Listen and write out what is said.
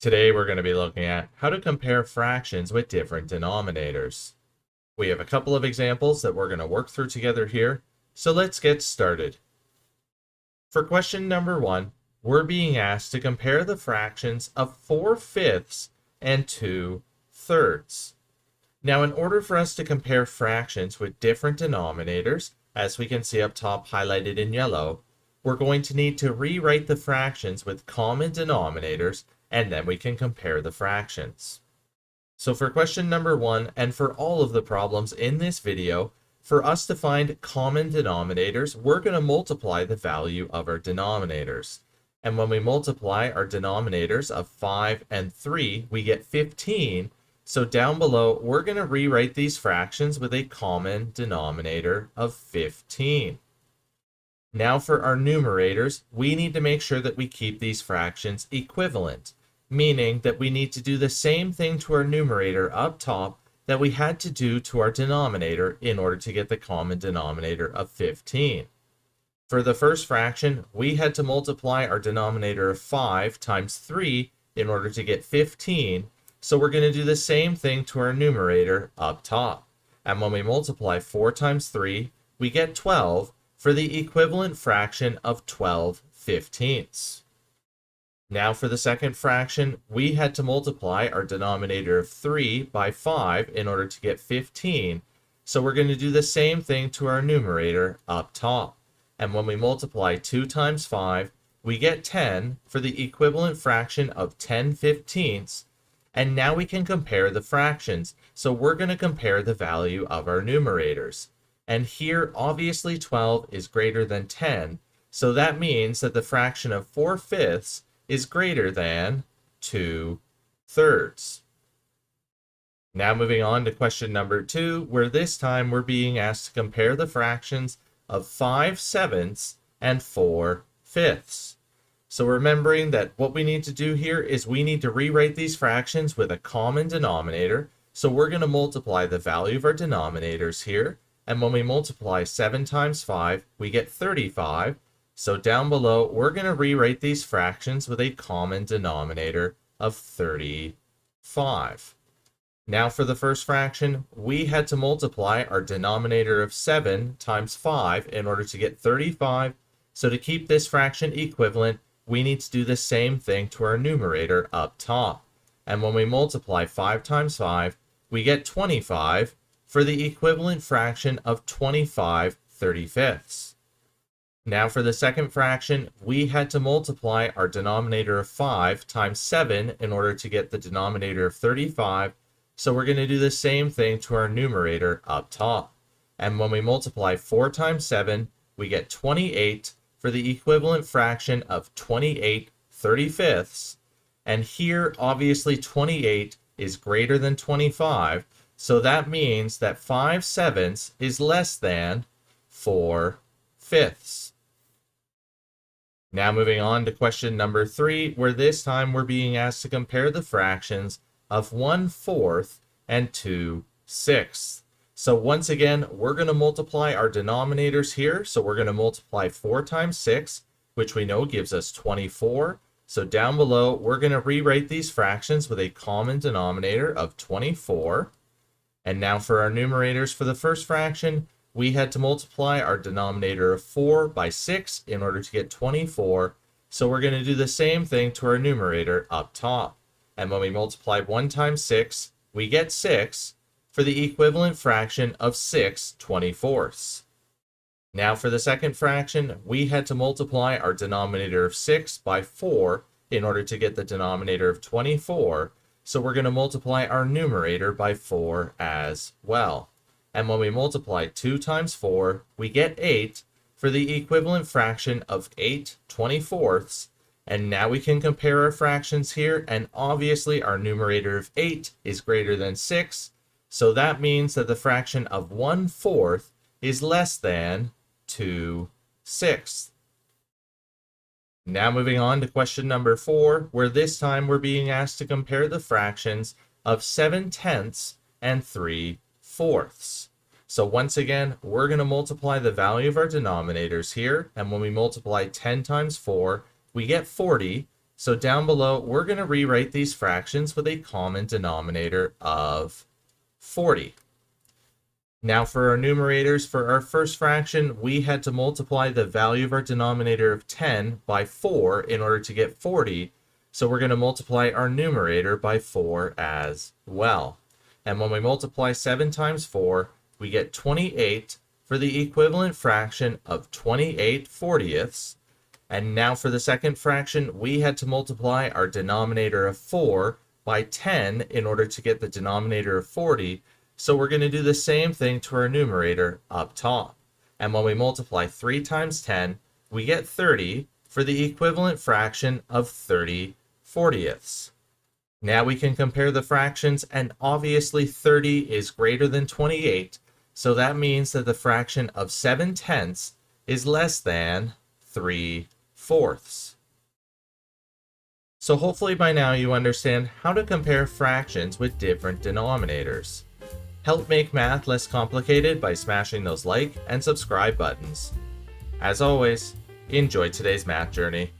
Today we're going to be looking at how to compare fractions with different denominators. We have a couple of examples that we're going to work through together here, so let's get started. For question number 1, we're being asked to compare the fractions of 4/5 and 2/3. Now, in order for us to compare fractions with different denominators, as we can see up top highlighted in yellow, we're going to need to rewrite the fractions with common denominators, and then we can compare the fractions. So for question number 1, and for all of the problems in this video, for us to find common denominators, we're going to multiply the value of our denominators. And when we multiply our denominators of 5 and 3, we get 15. So down below, we're going to rewrite these fractions with a common denominator of 15. Now for our numerators, we need to make sure that we keep these fractions equivalent, meaning that we need to do the same thing to our numerator up top that we had to do to our denominator in order to get the common denominator of 15. For the first fraction, we had to multiply our denominator of 5 times 3 in order to get 15, so we're going to do the same thing to our numerator up top. And when we multiply 4 times 3, we get 12 for the equivalent fraction of 12/15. Now for the second fraction, we had to multiply our denominator of 3 by 5 in order to get 15. So we're going to do the same thing to our numerator up top. And when we multiply 2 times 5, we get 10 for the equivalent fraction of 10/15. And now we can compare the fractions. So we're going to compare the value of our numerators. And here, obviously 12 is greater than 10. So that means that the fraction of 4/5 is greater than 2/3. Now moving on to question number 2, where this time we're being asked to compare the fractions of 5/7 and 4/5. So remembering that what we need to do here is we need to rewrite these fractions with a common denominator. So we're going to multiply the value of our denominators here. And when we multiply 7 times 5, we get 35. So down below, we're going to rewrite these fractions with a common denominator of 35. Now for the first fraction, we had to multiply our denominator of 7 times 5 in order to get 35. So to keep this fraction equivalent, we need to do the same thing to our numerator up top. And when we multiply 5 times 5, we get 25 for the equivalent fraction of 25/35. Now for the second fraction, we had to multiply our denominator of 5 times 7 in order to get the denominator of 35. So we're going to do the same thing to our numerator up top. And when we multiply 4 times 7, we get 28 for the equivalent fraction of 28/35. And here, obviously 28 is greater than 25. So that means that 5/7 is less than 4/5. Now moving on to question number 3, where this time we're being asked to compare the fractions of 1/4 and 2/6. So once again, we're going to multiply our denominators here. So we're going to multiply 4 times 6, which we know gives us 24. So down below, we're going to rewrite these fractions with a common denominator of 24. And now for our numerators for the first fraction, we had to multiply our denominator of 4 by 6 in order to get 24. So we're going to do the same thing to our numerator up top. And when we multiply 1 times 6, we get 6 for the equivalent fraction of 6/24. Now for the second fraction, we had to multiply our denominator of 6 by 4 in order to get the denominator of 24. So we're going to multiply our numerator by 4 as well. And when we multiply 2 times 4, we get 8 for the equivalent fraction of 8/24. And now we can compare our fractions here, and obviously our numerator of 8 is greater than 6. So that means that the fraction of 1/4 is less than 2/6. Now moving on to question number 4, where this time we're being asked to compare the fractions of 7/10 and 3/4. So once again, we're going to multiply the value of our denominators here, and when we multiply 10 times 4, we get 40. So down below, we're going to rewrite these fractions with a common denominator of 40. Now for our numerators, for our first fraction, we had to multiply the value of our denominator of 10 by 4 in order to get 40. So we're going to multiply our numerator by 4 as well. And when we multiply 7 times 4, we get 28 for the equivalent fraction of 28/40ths. And now for the second fraction, we had to multiply our denominator of 4 by 10 in order to get the denominator of 40. So we're going to do the same thing to our numerator up top. And when we multiply 3 times 10, we get 30 for the equivalent fraction of 30/40ths. Now we can compare the fractions, and obviously 30 is greater than 28, so that means that the fraction of 7/10 is less than 3/4. So hopefully by now you understand how to compare fractions with different denominators. Help make math less complicated by smashing those like and subscribe buttons. As always, enjoy today's math journey.